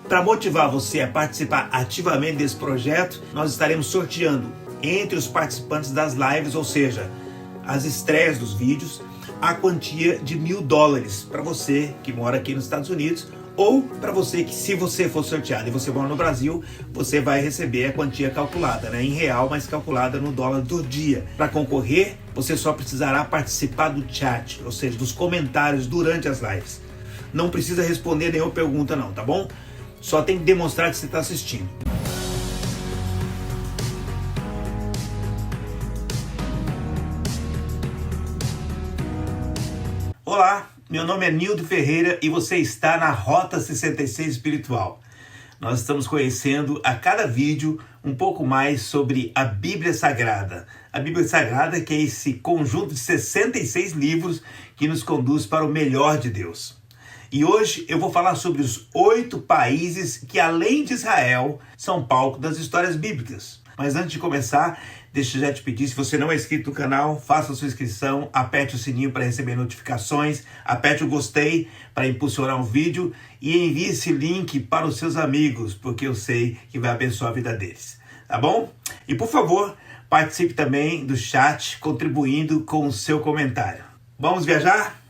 Para motivar você a participar ativamente desse projeto, nós estaremos sorteando entre os participantes das lives, ou seja, as estreias dos vídeos, a quantia de $1.000 para você que mora aqui nos Estados Unidos, ou para você que, se você for sorteado e você mora no Brasil, você vai receber a quantia calculada, em real, mas calculada no dólar do dia. Para concorrer, você só precisará participar do chat, ou seja, dos comentários durante as lives. Não precisa responder nenhuma pergunta não, tá bom? Só tem que demonstrar que você está assistindo. Olá, meu nome é Nildo Ferreira e você está na Rota 66 Espiritual. Nós estamos conhecendo a cada vídeo um pouco mais sobre a Bíblia Sagrada. A Bíblia Sagrada, que é esse conjunto de 66 livros que nos conduz para o melhor de Deus. E hoje eu vou falar sobre os 8 países que, além de Israel, são palco das histórias bíblicas. Mas antes de começar, deixa eu já te pedir, se você não é inscrito no canal, faça a sua inscrição, aperte o sininho para receber notificações, aperte o gostei para impulsionar o vídeo e envie esse link para os seus amigos, porque eu sei que vai abençoar a vida deles, tá bom? E por favor, participe também do chat, contribuindo com o seu comentário. Vamos viajar?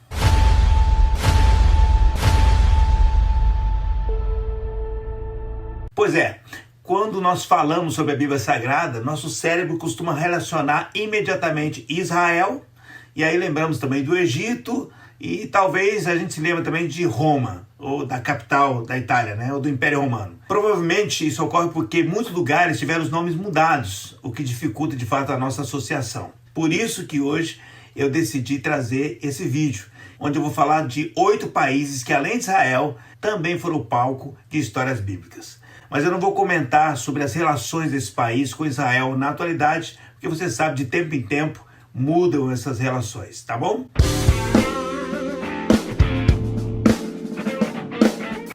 Pois é, quando nós falamos sobre a Bíblia Sagrada, nosso cérebro costuma relacionar imediatamente Israel, e aí lembramos também do Egito, e talvez a gente se lembre também de Roma, ou da capital da Itália, ou do Império Romano. Provavelmente isso ocorre porque muitos lugares tiveram os nomes mudados, o que dificulta de fato a nossa associação. Por isso que hoje eu decidi trazer esse vídeo, onde eu vou falar de 8 países que, além de Israel, também foram palco de histórias bíblicas. Mas eu não vou comentar sobre as relações desse país com Israel na atualidade, porque você sabe, de tempo em tempo mudam essas relações, tá bom?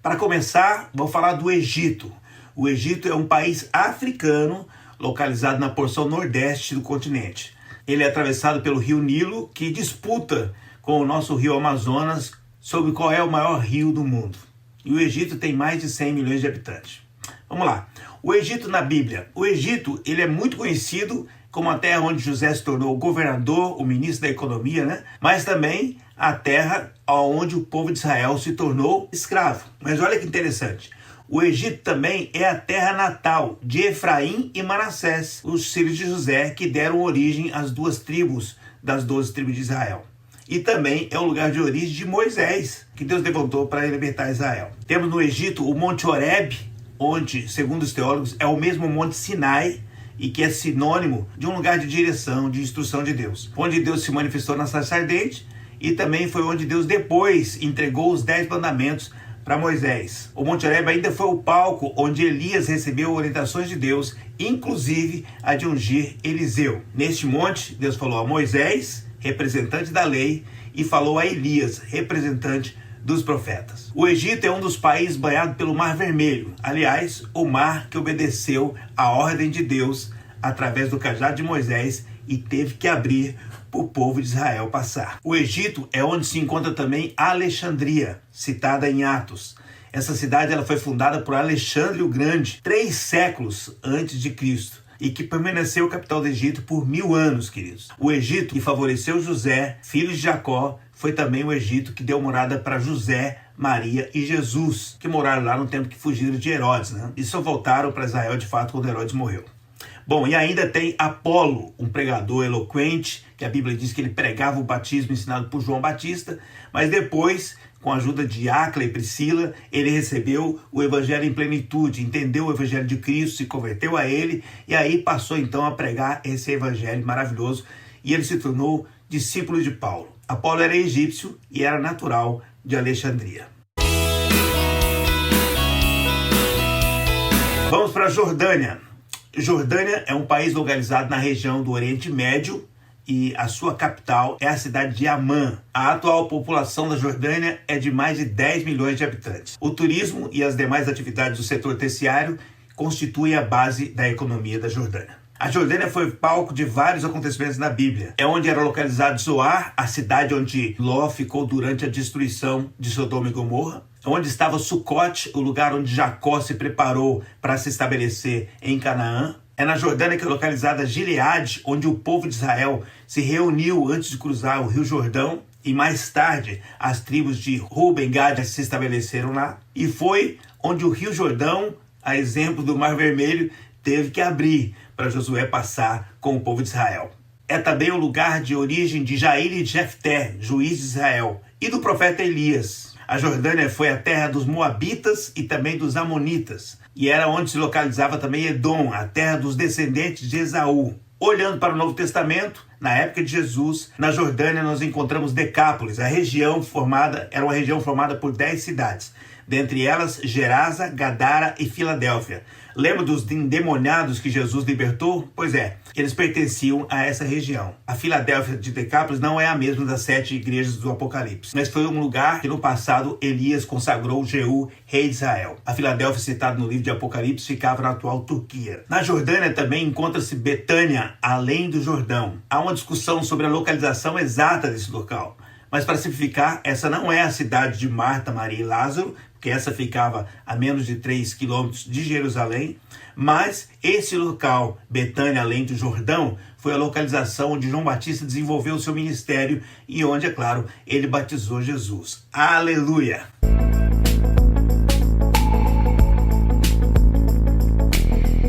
Para começar, vou falar do Egito. O Egito é um país africano localizado na porção nordeste do continente. Ele é atravessado pelo rio Nilo, que disputa com o nosso rio Amazonas sobre qual é o maior rio do mundo. E o Egito tem mais de 100 milhões de habitantes. Vamos lá. O Egito na Bíblia. O Egito, ele é muito conhecido como a terra onde José se tornou o governador, o ministro da economia, mas também a terra onde o povo de Israel se tornou escravo. Mas olha que interessante. O Egito também é a terra natal de Efraim e Manassés, os filhos de José, que deram origem às 2 tribos das 12 tribos de Israel. E também é o lugar de origem de Moisés, que Deus levantou para libertar Israel. Temos no Egito o Monte Horebe, onde, segundo os teólogos, é o mesmo Monte Sinai, e que é sinônimo de um lugar de direção, de instrução de Deus, onde Deus se manifestou na sarça ardente, e também foi onde Deus depois entregou os 10 mandamentos para Moisés. O Monte Horebe ainda foi o palco onde Elias recebeu orientações de Deus, inclusive a de ungir Eliseu. Neste monte, Deus falou a Moisés, representante da lei, e falou a Elias, representante dos profetas. O Egito é um dos países banhados pelo Mar Vermelho. Aliás, o mar que obedeceu a ordem de Deus através do cajado de Moisés e teve que abrir para o povo de Israel passar. O Egito é onde se encontra também Alexandria, citada em Atos. Essa cidade ela foi fundada por Alexandre o Grande, 3 séculos antes de Cristo, e que permaneceu capital do Egito por 1000 anos, queridos. O Egito que favoreceu José, filho de Jacó, foi também o Egito que deu morada para José, Maria e Jesus, que moraram lá no tempo que fugiram de Herodes, E só voltaram para Israel, de fato, quando Herodes morreu. Bom, e ainda tem Apolo, um pregador eloquente, que a Bíblia diz que ele pregava o batismo ensinado por João Batista, mas depois, com a ajuda de Áquila e Priscila, ele recebeu o evangelho em plenitude, entendeu o evangelho de Cristo, se converteu a ele, e aí passou então a pregar esse evangelho maravilhoso, e ele se tornou discípulo de Paulo. Apolo era egípcio e era natural de Alexandria. Vamos para a Jordânia. Jordânia é um país localizado na região do Oriente Médio e a sua capital é a cidade de Amã. A atual população da Jordânia é de mais de 10 milhões de habitantes. O turismo e as demais atividades do setor terciário constituem a base da economia da Jordânia. A Jordânia foi palco de vários acontecimentos na Bíblia. É onde era localizado Zoar, a cidade onde Ló ficou durante a destruição de Sodoma e Gomorra. onde estava Sucote, o lugar onde Jacó se preparou para se estabelecer em Canaã. É na Jordânia que é localizada Gileade, onde o povo de Israel se reuniu antes de cruzar o Rio Jordão. E mais tarde, as tribos de Ruben e Gad se estabeleceram lá. E foi onde o Rio Jordão, a exemplo do Mar Vermelho, teve que abrir para Josué passar com o povo de Israel. É também o lugar de origem de Jair e Jefté, juiz de Israel, e do profeta Elias. A Jordânia foi a terra dos Moabitas e também dos Amonitas. E era onde se localizava também Edom, a terra dos descendentes de Esaú. Olhando para o Novo Testamento, na época de Jesus, na Jordânia nós encontramos Decápolis. Era uma região formada por 10 cidades. Dentre elas, Gerasa, Gadara e Filadélfia. Lembra dos endemoniados que Jesus libertou? Pois é, eles pertenciam a essa região. A Filadélfia de Decápolis não é a mesma das 7 igrejas do Apocalipse, mas foi um lugar que no passado Elias consagrou Jeú, rei de Israel. A Filadélfia, citada no livro de Apocalipse, ficava na atual Turquia. Na Jordânia também encontra-se Betânia, além do Jordão. Há uma discussão sobre a localização exata desse local. Mas para simplificar, essa não é a cidade de Marta, Maria e Lázaro, porque essa ficava a menos de 3 quilômetros de Jerusalém, mas esse local, Betânia, além do Jordão, foi a localização onde João Batista desenvolveu o seu ministério e onde, é claro, ele batizou Jesus. Aleluia!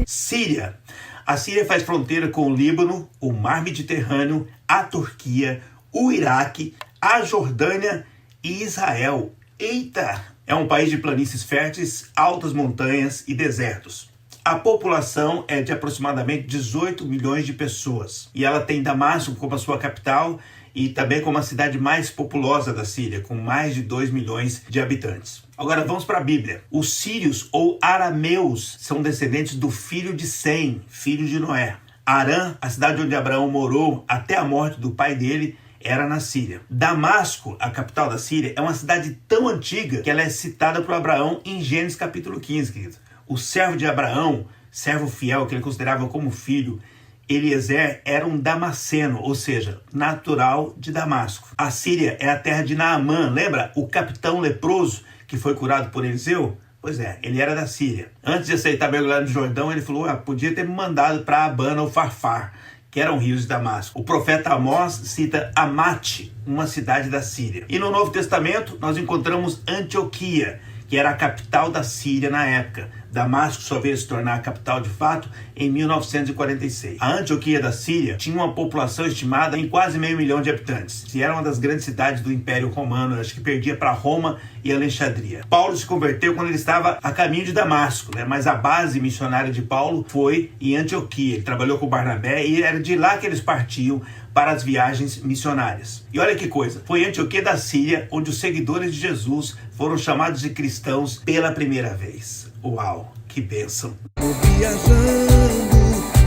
Síria. A Síria faz fronteira com o Líbano, o Mar Mediterrâneo, a Turquia, o Iraque, a Jordânia e Israel. Eita! É um país de planícies férteis, altas montanhas e desertos. A população é de aproximadamente 18 milhões de pessoas. E ela tem Damasco como a sua capital e também como a cidade mais populosa da Síria, com mais de 2 milhões de habitantes. Agora vamos para a Bíblia. Os sírios ou arameus são descendentes do filho de Sem, filho de Noé. Arã, a cidade onde Abraão morou até a morte do pai dele, era na Síria. Damasco, a capital da Síria, é uma cidade tão antiga que ela é citada por Abraão em Gênesis capítulo 15, querido. O servo de Abraão, servo fiel, que ele considerava como filho, Eliezer, era um damasceno, ou seja, natural de Damasco. A Síria é a terra de Naamã, lembra? O capitão leproso que foi curado por Eliseu? Pois é, ele era da Síria. Antes de aceitar mergulhar no Jordão, ele falou, podia ter me mandado para Abana ou Farfar, que eram rios de Damasco. O profeta Amós cita Amate, uma cidade da Síria. E no Novo Testamento nós encontramos Antioquia, que era a capital da Síria na época. Damasco só veio se tornar a capital de fato em 1946. A Antioquia da Síria tinha uma população estimada em quase 500 mil de habitantes. E era uma das grandes cidades do Império Romano, acho que perdia para Roma e Alexandria. Paulo se converteu quando ele estava a caminho de Damasco, mas a base missionária de Paulo foi em Antioquia. Ele trabalhou com Barnabé e era de lá que eles partiam para as viagens missionárias. E olha que coisa, foi em Antioquia da Síria onde os seguidores de Jesus foram chamados de cristãos pela primeira vez. Uau, que bênção! Tô viajando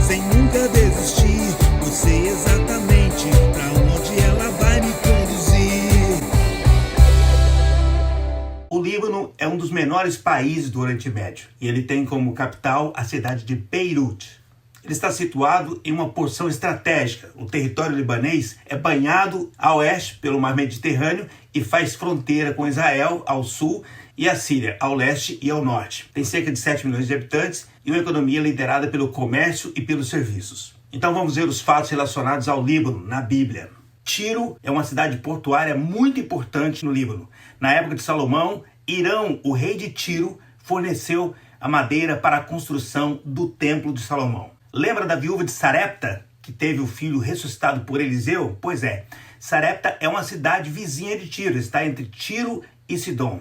sem nunca desistir, eu sei exatamente pra onde ela vai me conduzir. O Líbano é um dos menores países do Oriente Médio e ele tem como capital a cidade de Beirute. Ele está situado em uma porção estratégica. O território libanês é banhado a oeste pelo Mar Mediterrâneo e faz fronteira com Israel ao sul e a Síria ao leste e ao norte. Tem cerca de 7 milhões de habitantes e uma economia liderada pelo comércio e pelos serviços. Então vamos ver os fatos relacionados ao Líbano na Bíblia. Tiro é uma cidade portuária muito importante no Líbano. Na época de Salomão, Irão, o rei de Tiro, forneceu a madeira para a construção do Templo de Salomão. Lembra da viúva de Sarepta, que teve o filho ressuscitado por Eliseu? Pois é, Sarepta é uma cidade vizinha de Tiro, está entre Tiro e Sidom.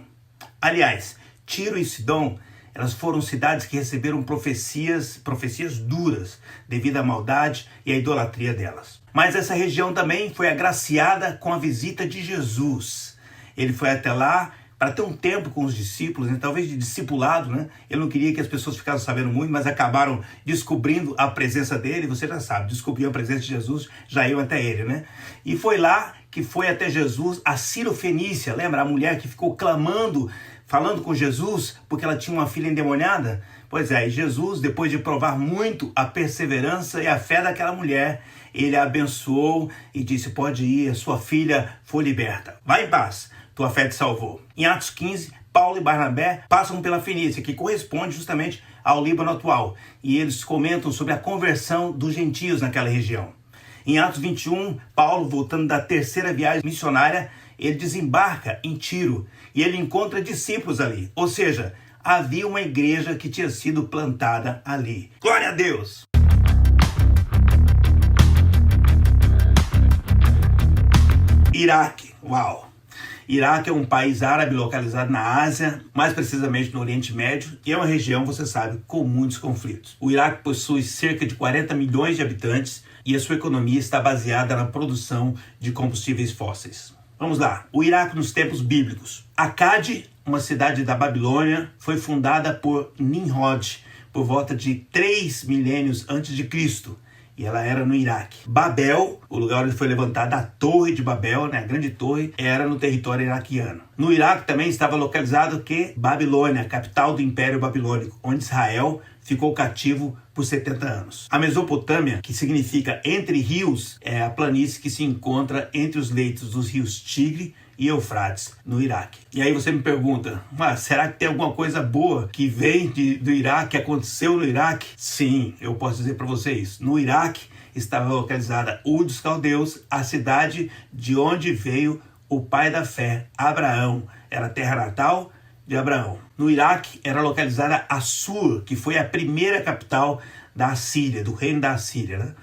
Aliás, Tiro e Sidom, elas foram cidades que receberam profecias duras devido à maldade e à idolatria delas. Mas essa região também foi agraciada com a visita de Jesus. Ele foi até lá para ter um tempo com os discípulos, talvez de discipulado, Ele não queria que as pessoas ficassem sabendo muito, mas acabaram descobrindo a presença dele. Você já sabe, descobriu a presença de Jesus, já iam até ele, E foi lá que foi até Jesus a Cirofenícia, lembra? A mulher que ficou clamando, falando com Jesus, porque ela tinha uma filha endemoniada? Pois é, e Jesus, depois de provar muito a perseverança e a fé daquela mulher, ele a abençoou e disse, pode ir, a sua filha foi liberta. Vai em paz. Tua fé te salvou. Em Atos 15, Paulo e Barnabé passam pela Fenícia, que corresponde justamente ao Líbano atual, e eles comentam sobre a conversão dos gentios naquela região. Em Atos 21, Paulo, voltando da terceira viagem missionária, ele desembarca em Tiro e ele encontra discípulos ali, ou seja, havia uma igreja que tinha sido plantada ali. Glória a Deus! Iraque, uau! Iraque é um país árabe localizado na Ásia, mais precisamente no Oriente Médio, e é uma região, você sabe, com muitos conflitos. O Iraque possui cerca de 40 milhões de habitantes e a sua economia está baseada na produção de combustíveis fósseis. Vamos lá, o Iraque nos tempos bíblicos. Akkad, uma cidade da Babilônia, foi fundada por Nimrod por volta de 3 milênios antes de Cristo. E ela era no Iraque. Babel, o lugar onde foi levantada a Torre de Babel, né, a grande torre, era no território iraquiano. No Iraque também estava localizado Babilônia, capital do Império Babilônico, onde Israel ficou cativo por 70 anos. A Mesopotâmia, que significa entre rios, é a planície que se encontra entre os leitos dos rios Tigre e Eufrates, no Iraque. E aí você me pergunta, será que tem alguma coisa boa que vem do Iraque, que aconteceu no Iraque? Sim, eu posso dizer para você isso. No Iraque estava localizada Ur dos Caldeus, a cidade de onde veio o pai da fé, Abraão. Era a terra natal de Abraão. No Iraque era localizada Assur, que foi a primeira capital da Assíria, do reino da Assíria, né?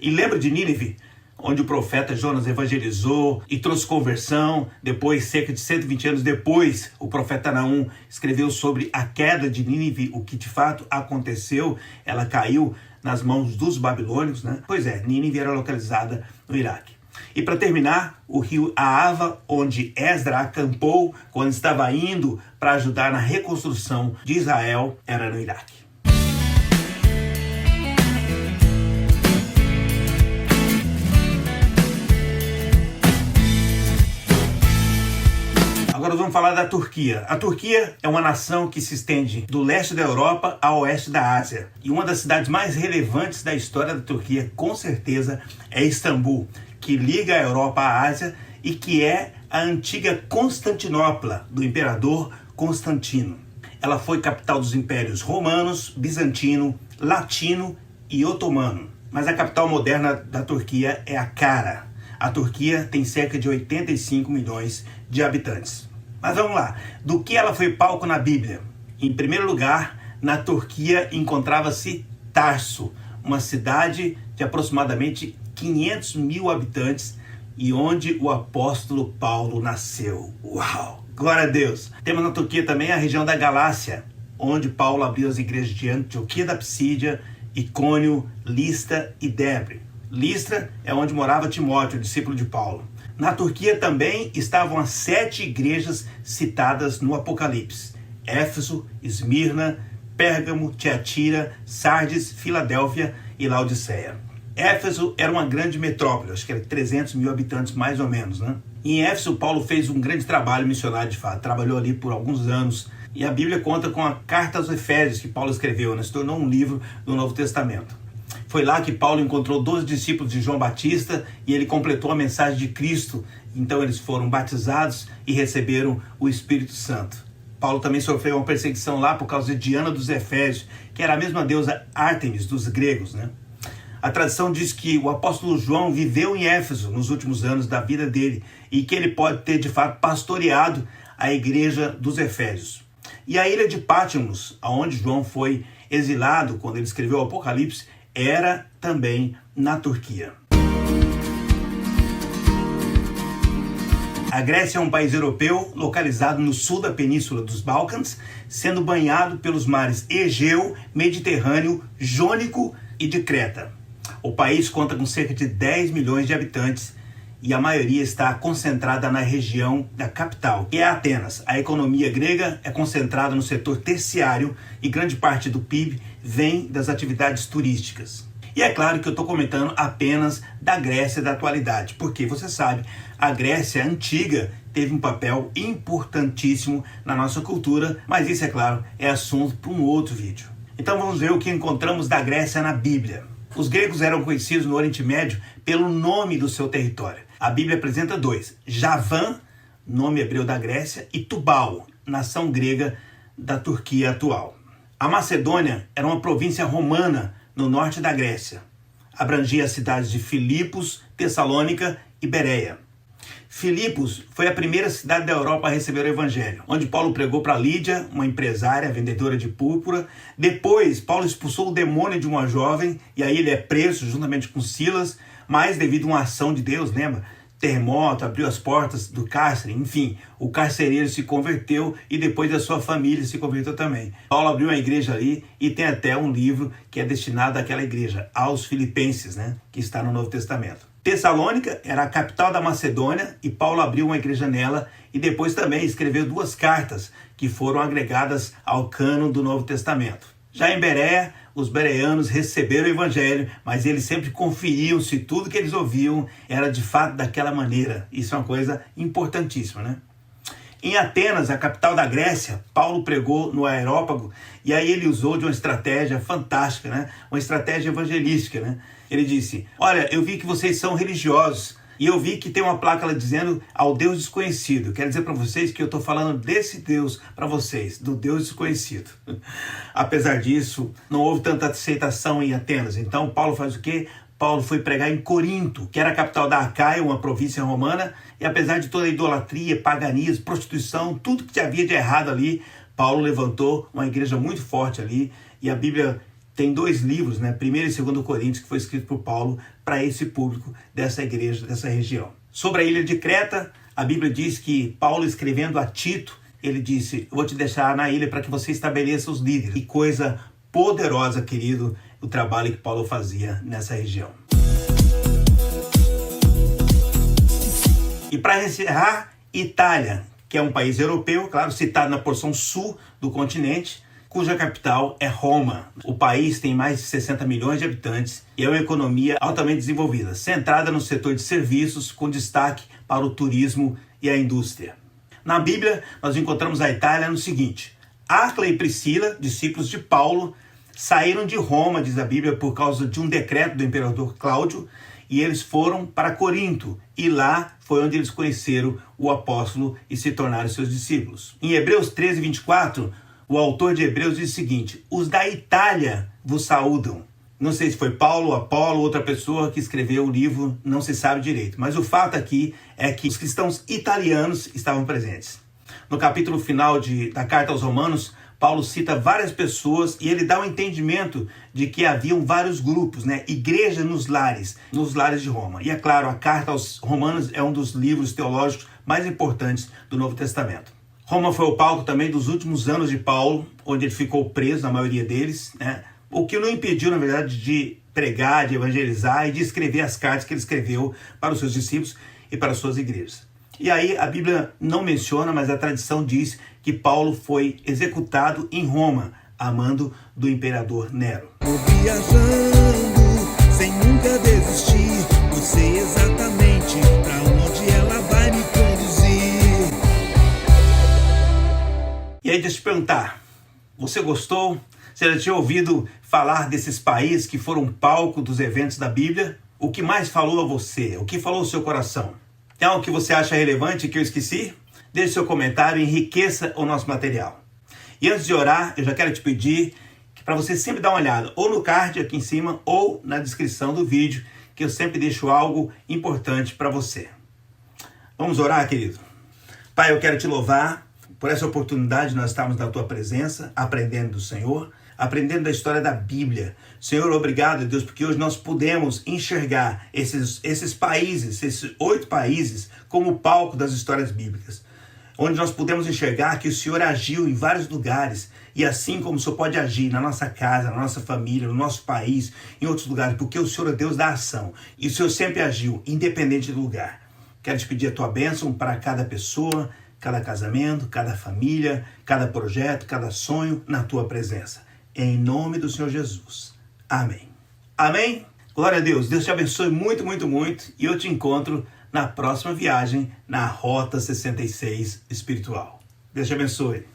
E lembra de Nínive, onde o profeta Jonas evangelizou e trouxe conversão. Depois, cerca de 120 anos depois, o profeta Naum escreveu sobre a queda de Nínive, o que de fato aconteceu. Ela caiu nas mãos dos babilônicos, né? Pois é, Nínive era localizada no Iraque. E para terminar, o rio Ahava, onde Esdra acampou quando estava indo para ajudar na reconstrução de Israel, era no Iraque. Agora vamos falar da Turquia. A Turquia é uma nação que se estende do leste da Europa ao oeste da Ásia. E uma das cidades mais relevantes da história da Turquia, com certeza, é Istambul, que liga a Europa à Ásia e que é a antiga Constantinopla, do imperador Constantino. Ela foi capital dos impérios romanos, bizantino, latino e otomano. Mas a capital moderna da Turquia é Ankara. A Turquia tem cerca de 85 milhões de habitantes. Mas vamos lá, do que ela foi palco na Bíblia? Em primeiro lugar, na Turquia encontrava-se Tarso, uma cidade de aproximadamente 500 mil habitantes e onde o apóstolo Paulo nasceu. Uau! Glória a Deus! Temos na Turquia também a região da Galácia, onde Paulo abriu as igrejas de Antioquia da Psídia, Icônio, Listra e Derbe. Listra é onde morava Timóteo, discípulo de Paulo. Na Turquia também estavam as 7 igrejas citadas no Apocalipse: Éfeso, Esmirna, Pérgamo, Tiatira, Sardes, Filadélfia e Laodiceia. Éfeso era uma grande metrópole, acho que era 300 mil habitantes mais ou menos, né? E em Éfeso, Paulo fez um grande trabalho missionário de fato, trabalhou ali por alguns anos. E a Bíblia conta com a Carta aos Efésios que Paulo escreveu, né? Se tornou um livro do Novo Testamento. Foi lá que Paulo encontrou 12 discípulos de João Batista e ele completou a mensagem de Cristo. Então eles foram batizados e receberam o Espírito Santo. Paulo também sofreu uma perseguição lá por causa de Diana dos Efésios, que era a mesma deusa Ártemis dos gregos, né? A tradição diz que o apóstolo João viveu em Éfeso nos últimos anos da vida dele e que ele pode ter de fato pastoreado a igreja dos Efésios. E a ilha de Patmos, onde João foi exilado quando ele escreveu o Apocalipse, era também na Turquia. A Grécia é um país europeu localizado no sul da península dos Balcãs, sendo banhado pelos mares Egeu, Mediterrâneo, Jônico e de Creta. O país conta com cerca de 10 milhões de habitantes e a maioria está concentrada na região da capital, que é Atenas. A economia grega é concentrada no setor terciário e grande parte do PIB vem das atividades turísticas. E é claro que eu estou comentando apenas da Grécia da atualidade, porque você sabe, a Grécia antiga teve um papel importantíssimo na nossa cultura, mas isso, é claro, é assunto para um outro vídeo. Então vamos ver o que encontramos da Grécia na Bíblia. Os gregos eram conhecidos no Oriente Médio pelo nome do seu território. A Bíblia apresenta 2, Javã, nome hebreu da Grécia, e Tubal, nação grega da Turquia atual. A Macedônia era uma província romana no norte da Grécia. Abrangia as cidades de Filipos, Tessalônica e Bereia. Filipos foi a primeira cidade da Europa a receber o evangelho, onde Paulo pregou para Lídia, uma empresária, vendedora de púrpura. Depois, Paulo expulsou o demônio de uma jovem, e aí ele é preso juntamente com Silas, mas devido a uma ação de Deus, lembra? Terremoto, abriu as portas do cárcere, enfim, o carcereiro se converteu e depois a sua família se converteu também. Paulo abriu uma igreja ali e tem até um livro que é destinado àquela igreja, aos Filipenses, que está no Novo Testamento. Tessalônica era a capital da Macedônia e Paulo abriu uma igreja nela e depois também escreveu 2 cartas que foram agregadas ao cânon do Novo Testamento. Já em Bereia, os bereanos receberam o evangelho, mas eles sempre conferiam se tudo que eles ouviam era de fato daquela maneira. Isso é uma coisa importantíssima, Em Atenas, a capital da Grécia, Paulo pregou no Areópago e aí ele usou de uma estratégia fantástica, uma estratégia evangelística. Ele disse: olha, eu vi que vocês são religiosos e eu vi que tem uma placa lá dizendo ao Deus desconhecido. Quero dizer para vocês que eu estou falando desse Deus para vocês, do Deus desconhecido. Apesar disso, não houve tanta aceitação em Atenas. Então Paulo faz o quê? Paulo foi pregar em Corinto, que era a capital da Acaia, uma província romana, e apesar de toda a idolatria, paganismo, prostituição, tudo que havia de errado ali, Paulo levantou uma igreja muito forte ali, e a Bíblia tem 2 livros, 1º e 2º Coríntios, que foi escrito por Paulo para esse público dessa igreja, dessa região. Sobre a ilha de Creta, a Bíblia diz que Paulo, escrevendo a Tito, ele disse: eu vou te deixar na ilha para que você estabeleça os líderes. Que coisa poderosa, querido, o trabalho que Paulo fazia nessa região. E para encerrar, Itália, que é um país europeu, claro, citado na porção sul do continente, cuja capital é Roma. O país tem mais de 60 milhões de habitantes e é uma economia altamente desenvolvida, centrada no setor de serviços, com destaque para o turismo e a indústria. Na Bíblia, nós encontramos a Itália no seguinte: Áquila e Priscila, discípulos de Paulo, saíram de Roma, diz a Bíblia, por causa de um decreto do imperador Cláudio, e eles foram para Corinto, e lá foi onde eles conheceram o apóstolo e se tornaram seus discípulos. Em Hebreus 13, 24, o autor de Hebreus diz o seguinte: os da Itália vos saúdam. Não sei se foi Paulo, Apolo, outra pessoa que escreveu o livro, não se sabe direito. Mas o fato aqui é que os cristãos italianos estavam presentes. No capítulo final da carta aos Romanos, Paulo cita várias pessoas e ele dá um entendimento de que haviam vários grupos, igreja nos lares de Roma. E é claro, a carta aos Romanos é um dos livros teológicos mais importantes do Novo Testamento. Roma foi o palco também dos últimos anos de Paulo, onde ele ficou preso, na maioria deles, o que não impediu, na verdade, de pregar, de evangelizar e de escrever as cartas que ele escreveu para os seus discípulos e para as suas igrejas. E aí a Bíblia não menciona, mas a tradição diz que Paulo foi executado em Roma, a mando do imperador Nero. Vou viajando sem nunca desistir, eu sei exatamente para onde ela vai me conduzir. E aí deixa eu te perguntar, você gostou? Você já tinha ouvido falar desses países que foram palco dos eventos da Bíblia? O que mais falou a você? O que falou ao seu coração? Tem algo que você acha relevante que eu esqueci? Deixe seu comentário e enriqueça o nosso material. E antes de orar, eu já quero te pedir para você sempre dar uma olhada ou no card aqui em cima ou na descrição do vídeo, que eu sempre deixo algo importante para você. Vamos orar, querido? Pai, eu quero te louvar por essa oportunidade de nós estarmos na tua presença, aprendendo do Senhor, aprendendo da história da Bíblia. Senhor, obrigado, Deus, porque hoje nós pudemos enxergar esses países, esses 8 países, como palco das histórias bíblicas, onde nós pudemos enxergar que o Senhor agiu em vários lugares, e assim como o Senhor pode agir na nossa casa, na nossa família, no nosso país, em outros lugares, porque o Senhor é Deus da ação, e o Senhor sempre agiu, independente do lugar. Quero te pedir a tua bênção para cada pessoa, cada casamento, cada família, cada projeto, cada sonho, na tua presença. Em nome do Senhor Jesus. Amém. Amém? Glória a Deus. Deus te abençoe muito, muito, muito. E eu te encontro na próxima viagem na Rota 66 Espiritual. Deus te abençoe.